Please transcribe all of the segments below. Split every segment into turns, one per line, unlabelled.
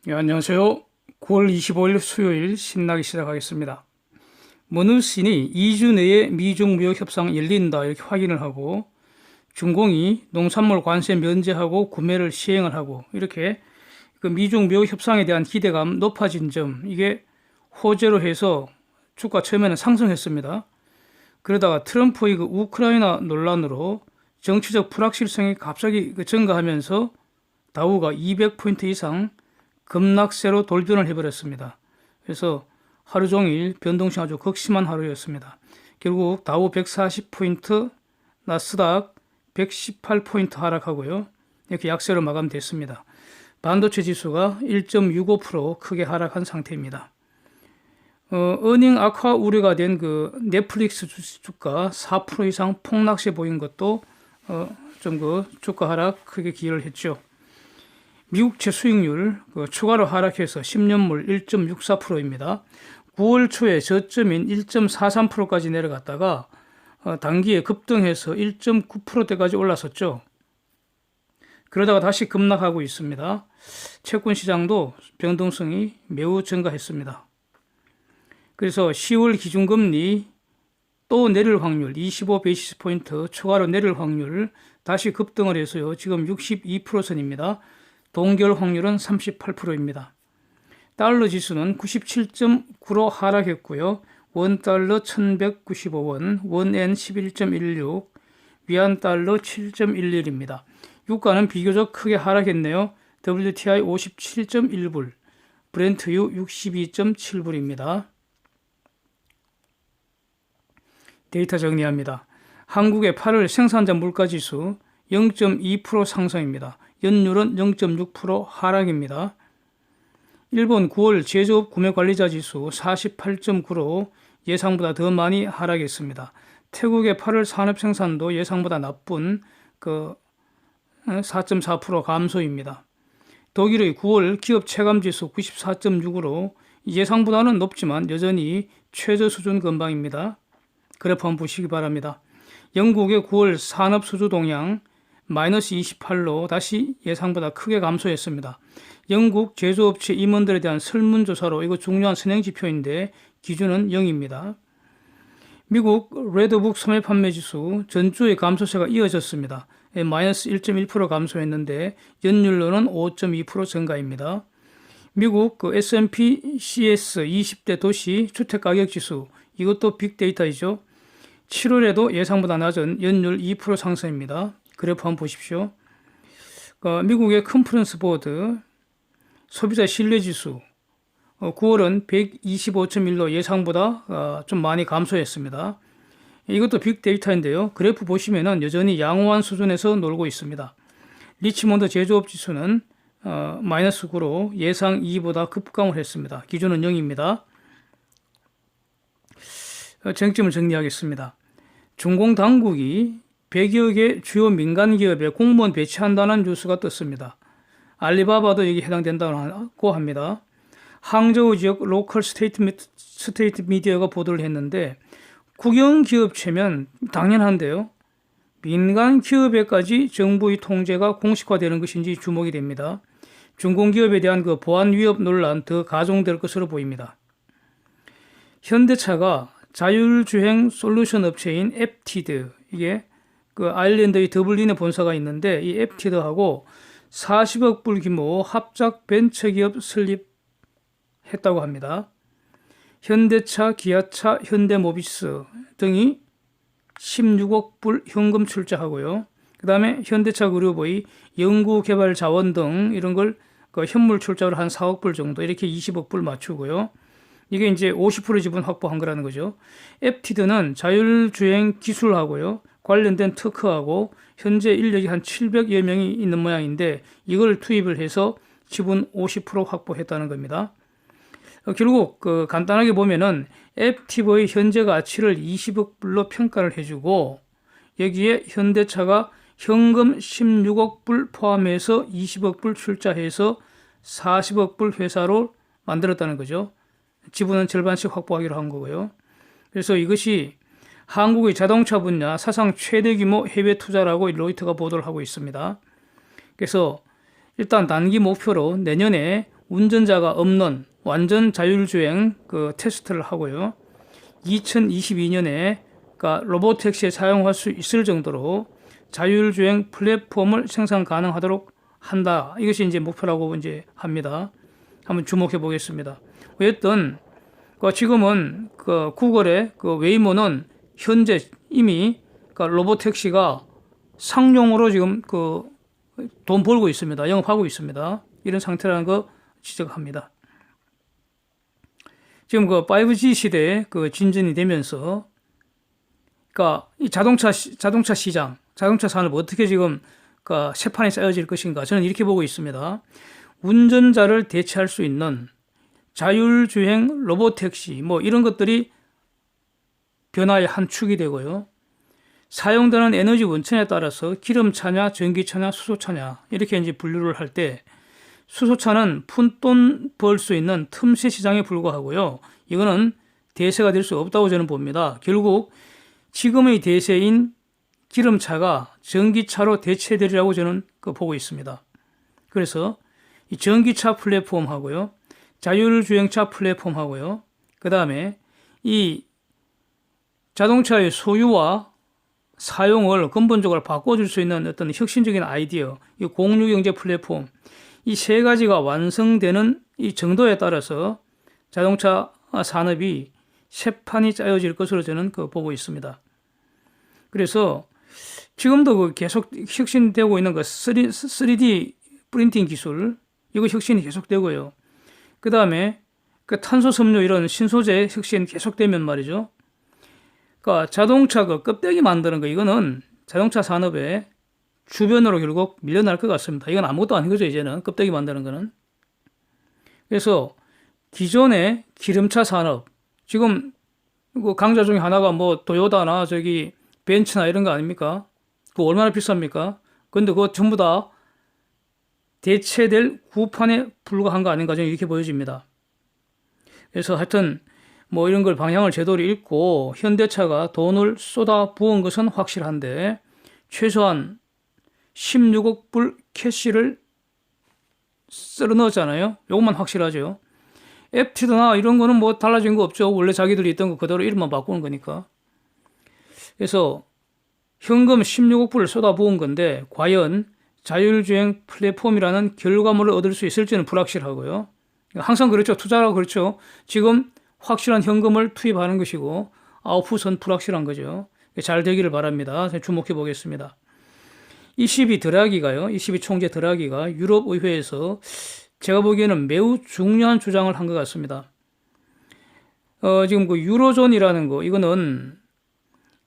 안녕하세요. 9월 25일 수요일 신나게 시작하겠습니다. 머누신이 2주 내에 미중 무역 협상 열린다 이렇게 확인을 하고 중공이 농산물 관세 면제하고 구매를 시행을 하고 이렇게 그 미중 무역 협상에 대한 기대감 높아진 점 이게 호재로 해서 주가 처음에는 상승했습니다. 그러다가 트럼프의 그 우크라이나 논란으로 정치적 불확실성이 갑자기 증가하면서 다우가 200포인트 이상 급락세로 돌변을 해버렸습니다. 그래서 하루 종일 변동性아주 극심한 하루였습니다. 결국 다우 140포인트, 나스닥 118포인트 하락하고요. 이렇게 약세로 마감됐습니다. 반도체 지수가 1.65% 크게 하락한 상태입니다. 어닝 악화 우려가 된 그 넷플릭스 주가 4% 이상 폭락세 보인 것도 좀 그 주가 하락 크게 기여를 했죠. 미국채 수익률 추가로 하락해서 10년물 1.64%입니다. 9월 초에 저점인 1.43%까지 내려갔다가 단기에 급등해서 1.9%대까지 올랐었죠. 그러다가 다시 급락하고 있습니다. 채권 시장도 변동성이 매우 증가했습니다. 그래서 10월 기준금리 또 내릴 확률 25베이시스포인트 추가로 내릴 확률 다시 급등을 해서요. 지금 62%선입니다. 동결 확률은 38%입니다. 달러 지수는 97.9로 하락했고요. 원달러 1195원, 원엔 11.16, 위안달러 7.11입니다. 유가는 비교적 크게 하락했네요. WTI 57.1불, 브렌트유 62.7불입니다. 데이터 정리합니다. 한국의 8월 생산자 물가지수 0.2% 상승입니다. 연율은 0.6% 하락입니다. 일본 9월 제조업 구매관리자 지수 48.9로 예상보다 더 많이 하락했습니다. 태국의 8월 산업 생산도 예상보다 나쁜 4.4% 감소입니다. 독일의 9월 기업 체감 지수 94.6으로 예상보다는 높지만 여전히 최저 수준 근방입니다. 그래프 한번 보시기 바랍니다. 영국의 9월 산업 수주 동향 마이너스 28로 다시 예상보다 크게 감소했습니다. 영국 제조업체 임원들에 대한 설문조사로 이거 중요한 선행지표인데 기준은 0입니다. 미국 레드북 소매 판매지수 전주의 감소세가 이어졌습니다. 마이너스 1.1% 감소했는데 연율로는 5.2% 증가입니다. 미국 S&P CS 20대 도시 주택가격지수 이것도 빅데이터이죠. 7월에도 예상보다 낮은 연율 2% 상승입니다. 그래프 한번 보십시오. 미국의 컨퍼런스 보드 소비자 신뢰지수 9월은 125.1로 예상보다 좀 많이 감소했습니다. 이것도 빅데이터인데요. 그래프 보시면은 여전히 양호한 수준에서 놀고 있습니다. 리치몬드 제조업 지수는 마이너스 9로 예상 2보다 급감을 했습니다. 기준은 0입니다. 쟁점을 정리하겠습니다. 중공 당국이 100여 개 주요 민간 기업에 공무원 배치한다는 뉴스가 떴습니다. 알리바바도 여기 해당된다고 합니다. 항저우 지역 로컬 스테이트 미디어가 보도를 했는데 국영 기업체면 당연한데요. 민간 기업에까지 정부의 통제가 공식화되는 것인지 주목이 됩니다. 중공기업에 대한 그 보안 위협 논란 더 가중될 것으로 보입니다. 현대차가 자율주행 솔루션 업체인 앱티드 이게 그 아일랜드의 더블린에 본사가 있는데 이 앱티드하고 40억 불 규모 합작 벤처기업 설립했다고 합니다. 현대차, 기아차, 현대모비스 등이 16억 불 현금 출자하고요. 그 다음에 현대차 그룹의 연구개발 자원 등 이런 걸 그 현물 출자로 한 4억 불 정도 이렇게 20억 불 맞추고요. 이게 이제 50% 지분 확보한 거라는 거죠. 앱티드는 자율주행 기술하고요. 관련된 특허하고 현재 인력이 한 700여 명이 있는 모양인데 이걸 투입을 해서 지분 50% 확보했다는 겁니다. 결국 간단하게 보면은 앱티브의 현재 가치를 20억 불로 평가를 해주고 여기에 현대차가 현금 16억 불 포함해서 20억 불 출자해서 40억 불 회사로 만들었다는 거죠. 지분은 절반씩 확보하기로 한 거고요. 그래서 이것이 한국의 자동차 분야 사상 최대 규모 해외 투자라고 로이터가 보도를 하고 있습니다. 그래서 일단 단기 목표로 내년에 운전자가 없는 완전 자율주행 그 테스트를 하고요. 2022년에 그러니까 로보택시에 사용할 수 있을 정도로 자율주행 플랫폼을 생산 가능하도록 한다. 이것이 이제 목표라고 이제 합니다. 한번 주목해 보겠습니다. 어쨌든 지금은 그 구글의 그 웨이모는 현재 이미 그 로보택시가 상용으로 지금 그 돈 벌고 있습니다. 영업하고 있습니다. 이런 상태라는 거 지적합니다. 지금 그 5G 시대에 그 진전이 되면서 그러니까 이 자동차 시장, 자동차 산업 어떻게 지금 그 새 판이 쌓여질 것인가 저는 이렇게 보고 있습니다. 운전자를 대체할 수 있는 자율주행 로보택시 뭐 이런 것들이 변화의 한 축이 되고요. 사용되는 에너지 원천에 따라서 기름차냐, 전기차냐, 수소차냐 이렇게 이제 분류를 할 때 수소차는 푼돈 벌 수 있는 틈새 시장에 불과하고요. 이거는 대세가 될 수 없다고 저는 봅니다. 결국 지금의 대세인 기름차가 전기차로 대체되리라고 저는 보고 있습니다. 그래서 이 전기차 플랫폼하고요, 자율주행차 플랫폼하고요, 그 다음에 이 자동차의 소유와 사용을 근본적으로 바꿔줄 수 있는 어떤 혁신적인 아이디어, 이 공유경제 플랫폼, 이 세 가지가 완성되는 이 정도에 따라서 자동차 산업이 새 판이 짜여질 것으로 저는 보고 있습니다. 그래서 지금도 계속 혁신되고 있는 3D 프린팅 기술, 이거 혁신이 계속되고요. 그 다음에 그 탄소 섬유 이런 신소재 혁신 계속되면 말이죠. 그러니까 자동차 껍데기 만드는 거 이거는 자동차 산업의 주변으로 결국 밀려날 것 같습니다. 이건 아무것도 아닌 거죠, 이제는 껍데기 만드는 거는. 그래서 기존의 기름차 산업, 지금 그 강자 중에 하나가 뭐 도요타나 저기 벤츠나 이런 거 아닙니까? 그거 얼마나 비쌉니까? 근데 그거 전부 다 대체될 구판에 불과한 거 아닌가 저는 이렇게 보여집니다. 그래서 하여튼 뭐 이런 걸 방향을 제대로 읽고 현대차가 돈을 쏟아 부은 것은 확실한데 최소한 16억 불 캐시를 썰어 넣었잖아요. 이것만 확실하죠. 앱티드나 이런 거는 뭐 달라진 거 없죠. 원래 자기들이 있던 거 그대로 이름만 바꾸는 거니까. 그래서 현금 16억 불을 쏟아 부은 건데 과연 자율주행 플랫폼이라는 결과물을 얻을 수 있을지는 불확실하고요. 항상 그렇죠. 투자라고 그렇죠. 지금 확실한 현금을 투입하는 것이고 아웃풋은 불확실한 거죠. 잘 되기를 바랍니다. 주목해 보겠습니다. 22 총재 드라기가 유럽 의회에서 제가 보기에는 매우 중요한 주장을 한 것 같습니다. 지금 그 유로존이라는 거 이거는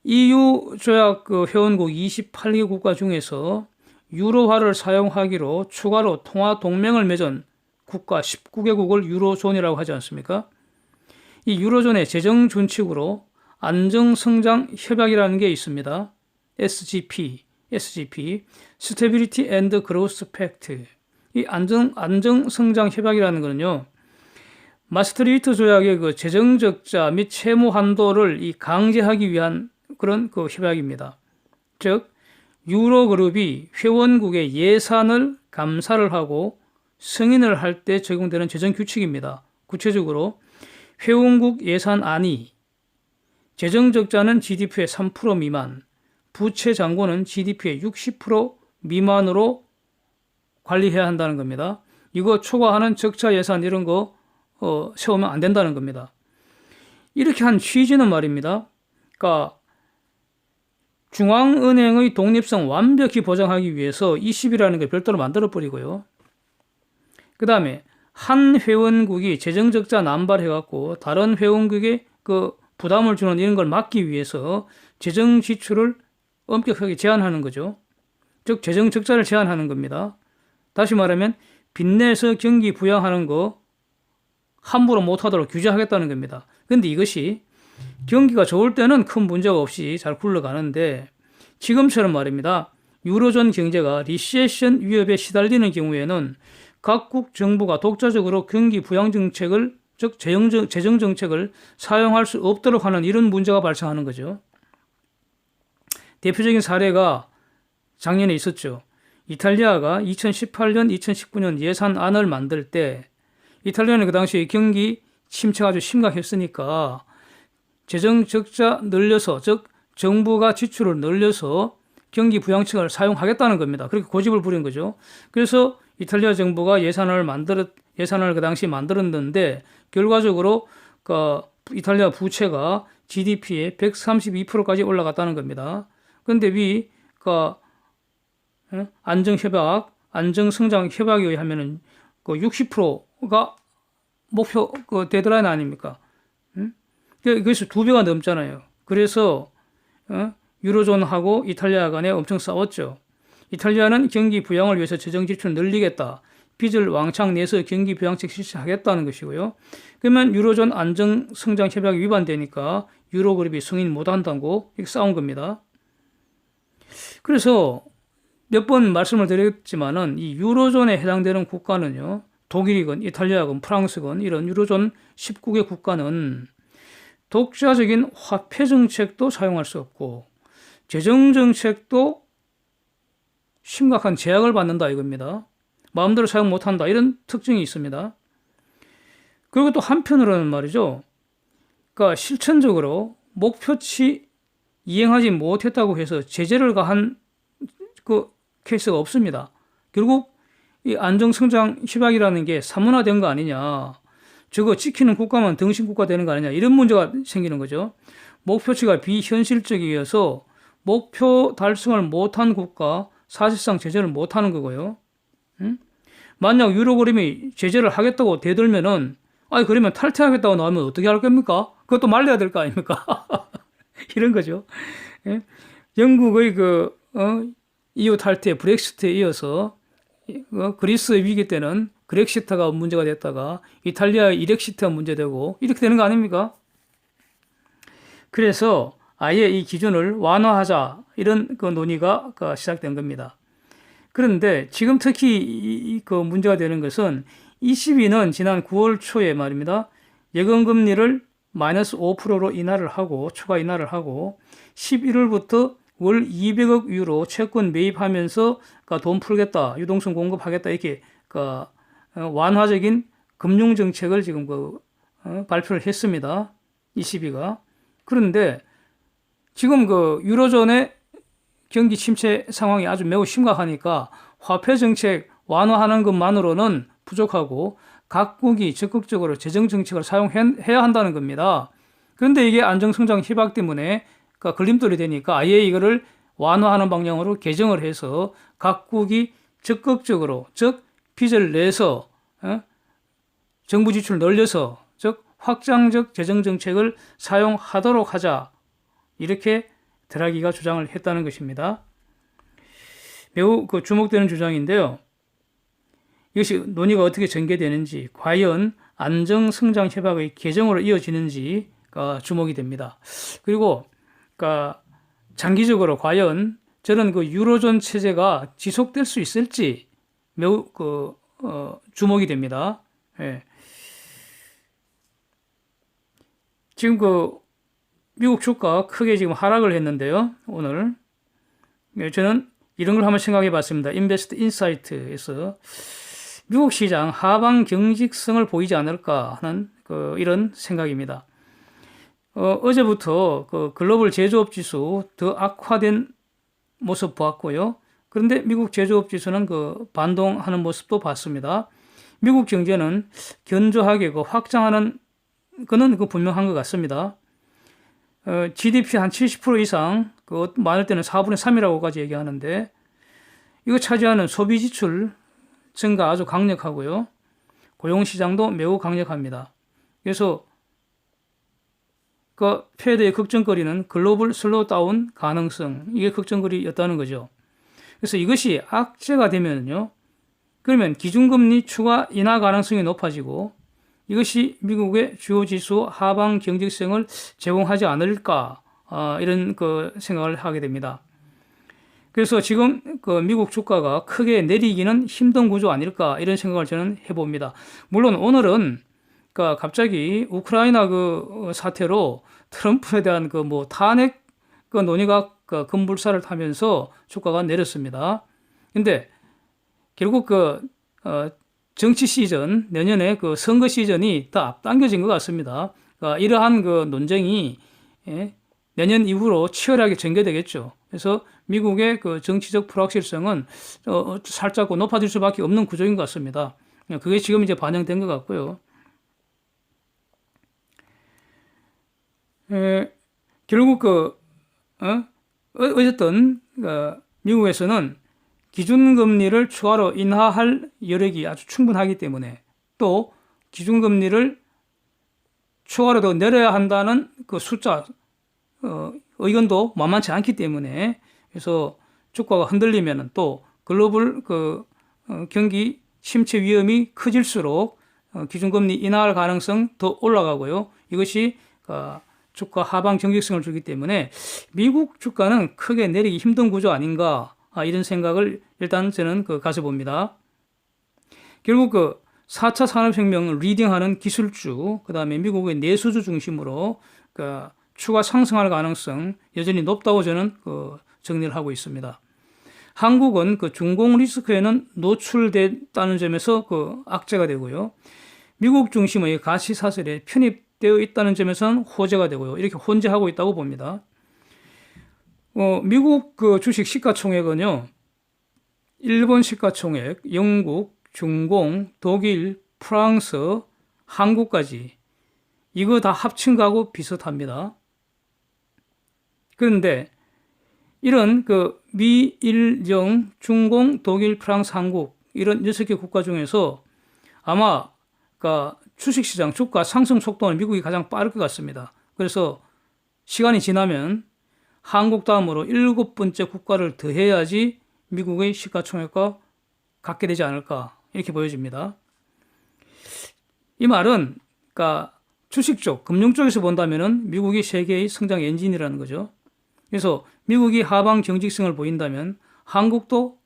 EU 조약 회원국 28개 국가 중에서 유로화를 사용하기로 추가로 통화 동맹을 맺은 국가 19개국을 유로존이라고 하지 않습니까? 이 유로존의 재정 준칙으로 안정성장 협약이라는 게 있습니다. SGP, Stability and Growth Pact. 이 안정성장 협약이라는 거는요, 마스트리히트 조약의 그 재정 적자 및 채무 한도를 강제하기 위한 그런 협약입니다. 즉, 유로그룹이 회원국의 예산을 감사를 하고 승인을 할 때 적용되는 재정 규칙입니다. 구체적으로 회원국 예산안이 재정 적자는 GDP의 3% 미만, 부채 잔고는 GDP의 60% 미만으로 관리해야 한다는 겁니다. 이거 초과하는 적자 예산 이런 거 세우면 안 된다는 겁니다. 이렇게 한 취지는 말입니다. 그러니까 중앙은행의 독립성 완벽히 보장하기 위해서 20이라는 걸 별도로 만들어버리고요. 그 다음에 한 회원국이 재정적자 남발해갖고 다른 회원국에 부담을 주는 이런 걸 막기 위해서 재정 지출을 엄격하게 제한하는 거죠. 즉 재정 적자를 제한하는 겁니다. 다시 말하면 빚내서 경기 부양하는 거 함부로 못하도록 규제하겠다는 겁니다. 그런데 이것이 경기가 좋을 때는 큰 문제가 없이 잘 굴러가는데 지금처럼 말입니다. 유로존 경제가 리세션 위협에 시달리는 경우에는 각국 정부가 독자적으로 경기 부양 정책을 즉 재정 정책을 사용할 수 없도록 하는 이런 문제가 발생하는 거죠. 대표적인 사례가 작년에 있었죠. 이탈리아가 2018년, 2019년 예산안을 만들 때 이탈리아는 그 당시에 경기 침체가 아주 심각했으니까 재정 적자 늘려서, 즉 정부가 지출을 늘려서 경기 부양책을 사용하겠다는 겁니다. 그렇게 고집을 부린 거죠. 그래서 이탈리아 정부가 예산을 그 당시 만들었는데 결과적으로 그 이탈리아 부채가 GDP의 132%까지 올라갔다는 겁니다. 그런데 그 안정성장 협약에 의하면은 그 60%가 목표 그 데드라인 아닙니까? 그래서 2배가 넘잖아요. 그래서 유로존하고 이탈리아 간에 엄청 싸웠죠. 이탈리아는 경기 부양을 위해서 재정 지출을 늘리겠다. 빚을 왕창 내서 경기 부양책 실시하겠다는 것이고요. 그러면 유로존 안정성장 협약이 위반되니까 유로그룹이 승인 못한다고 이렇게 싸운 겁니다. 그래서 몇 번 말씀을 드렸지만은 이 유로존에 해당되는 국가는요, 독일이건 이탈리아건 프랑스건 이런 유로존 19개 국가는 독자적인 화폐 정책도 사용할 수 없고 재정 정책도 심각한 제약을 받는다 이겁니다. 마음대로 사용 못한다 이런 특징이 있습니다. 그리고 또 한편으로는 말이죠. 그러니까 실천적으로 목표치 이행하지 못했다고 해서 제재를 가한 그 케이스가 없습니다. 결국 이 안정성장 협약이라는 게 사문화된 거 아니냐. 저거 지키는 국가만 등신국가 되는 거 아니냐. 이런 문제가 생기는 거죠. 목표치가 비현실적이어서 목표 달성을 못한 국가 사실상 제재를 못하는 거고요. 만약 유로그램이 제재를 하겠다고 대들면은 그러면 탈퇴하겠다고 나오면 어떻게 할 겁니까? 그것도 말려야 될 거 아닙니까? 이런 거죠. 예? 영국의 EU 탈퇴 브렉시트에 이어서 그리스 위기 때는 그렉시트가 문제가 됐다가 이탈리아의 이렉시트가 문제되고 이렇게 되는 거 아닙니까? 그래서 아예 이 기준을 완화하자 이런 그 논의가 시작된 겁니다. 그런데 지금 특히 그 문제가 되는 것은 ECB는 지난 9월 초에 말입니다. 예금금리를 마이너스 5%로 인하를 하고 추가 인하를 하고 11월부터 월 200억 유로 채권 매입하면서 돈 풀겠다, 유동성 공급하겠다 이렇게 완화적인 금융 정책을 지금 발표를 했습니다. ECB가. 그런데 지금 유로존의 경기 침체 상황이 아주 매우 심각하니까 화폐 정책 완화하는 것만으로는 부족하고 각국이 적극적으로 재정 정책을 사용해야 한다는 겁니다. 그런데 이게 안정성장 협약 때문에 걸림돌이 되니까 아예 이거를 완화하는 방향으로 개정을 해서 각국이 적극적으로, 즉 빚을 내서 정부 지출을 늘려서, 즉 확장적 재정 정책을 사용하도록 하자, 이렇게 드라기가 주장을 했다는 것입니다. 매우 주목되는 주장인데요. 이것이 논의가 어떻게 전개되는지, 과연 안정성장 협약의 개정으로 이어지는지가 주목이 됩니다. 그리고 장기적으로 과연 저런 유로존 체제가 지속될 수 있을지 매우 주목이 됩니다. 예. 지금 미국 주가 크게 지금 하락을 했는데요. 오늘 저는 이런 걸 한번 생각해 봤습니다. 인베스트 인사이트에서 미국 시장 하방 경직성을 보이지 않을까 하는 이런 생각입니다. 어제부터 글로벌 제조업 지수 더 악화된 모습 보았고요. 그런데 미국 제조업 지수는 반동하는 모습도 봤습니다. 미국 경제는 견조하게 확장하는 거는 분명한 것 같습니다. GDP 한 70% 이상, 많을 때는 4분의 3이라고까지 얘기하는데, 이거 차지하는 소비 지출 증가 아주 강력하고요. 고용 시장도 매우 강력합니다. 그래서 패드의 걱정거리는 글로벌 슬로우다운 가능성, 이게 걱정거리였다는 거죠. 그래서 이것이 악재가 되면요, 그러면 기준금리 추가 인하 가능성이 높아지고 이것이 미국의 주요 지수 하방 경직성을 제공하지 않을까, 이런 생각을 하게 됩니다. 그래서 지금 미국 주가가 크게 내리기는 힘든 구조 아닐까, 이런 생각을 저는 해봅니다. 물론 오늘은 갑자기 우크라이나 사태로 트럼프에 대한 탄핵 논의가 급물살을 타면서 주가가 내렸습니다. 근데 결국 정치 시즌, 내년에 그 선거 시즌이 더 앞당겨진 것 같습니다. 그러니까 이러한 그 논쟁이 내년 이후로 치열하게 전개되겠죠. 그래서 미국의 그 정치적 불확실성은 살짝 높아질 수밖에 없는 구조인 것 같습니다. 그게 지금 이제 반영된 것 같고요. 결국 어쨌든 미국에서는 기준금리를 추가로 인하할 여력이 아주 충분하기 때문에 또 기준금리를 추가로 더 내려야 한다는 그 숫자 의견도 만만치 않기 때문에 그래서 주가가 흔들리면 또 글로벌 경기 침체 위험이 커질수록 기준금리 인하할 가능성 더 올라가고요. 이것이 주가 하방 경직성을 주기 때문에 미국 주가는 크게 내리기 힘든 구조 아닌가 이런 생각을 일단 저는 가져봅니다. 결국 4차 산업혁명을 리딩하는 기술주, 그 다음에 미국의 내수주 중심으로 추가 상승할 가능성 여전히 높다고 저는 정리를 하고 있습니다. 한국은 중공 리스크에는 노출됐다는 점에서 악재가 되고요. 미국 중심의 가치 사슬에 편입되어 있다는 점에서는 호재가 되고요. 이렇게 혼재하고 있다고 봅니다. 미국 주식 시가총액은요, 일본 시가총액, 영국, 중공, 독일, 프랑스, 한국까지 이거 다 합친 거하고 비슷합니다. 그런데 이런 미일정, 중공, 독일, 프랑스, 한국 이런 6개 국가 중에서 아마 주식시장 주가 상승 속도는 미국이 가장 빠를 것 같습니다. 그래서 시간이 지나면 한국 다음으로 7번째 국가를 더해야지 미국의 시가총액과 같게 되지 않을까 이렇게 보여집니다. 이 말은 주식 쪽, 금융 쪽에서 본다면은 미국이 세계의 성장 엔진이라는 거죠. 그래서 미국이 하방 경직성을 보인다면 한국도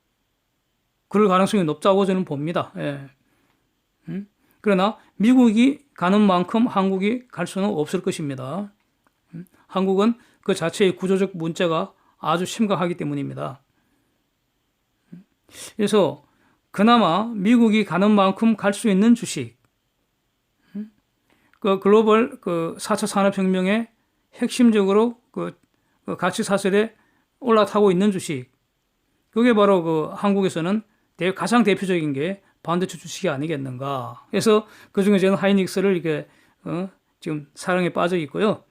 그럴 가능성이 높다고 저는 봅니다. 그러나 미국이 가는 만큼 한국이 갈 수는 없을 것입니다. 한국은 그 자체의 구조적 문제가 아주 심각하기 때문입니다. 그래서 그나마 미국이 가는 만큼 갈 수 있는 주식, 글로벌 4차 산업혁명의 핵심적으로 가치 사슬에 올라타고 있는 주식, 그게 바로 한국에서는 가장 대표적인 게 반도체 주식이 아니겠는가. 그래서 그 중에 저는 하이닉스를 이렇게 지금 사랑에 빠져 있고요.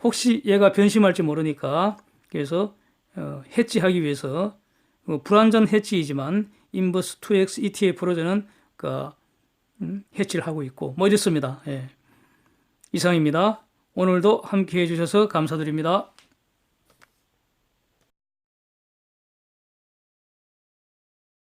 혹시 얘가 변심할지 모르니까 그래서 해지하기 위해서 불완전 해지이지만 인버스 2X ETF로 저는 해지를 하고 있고 이렇습니다. 이상입니다. 오늘도 함께 해주셔서 감사드립니다.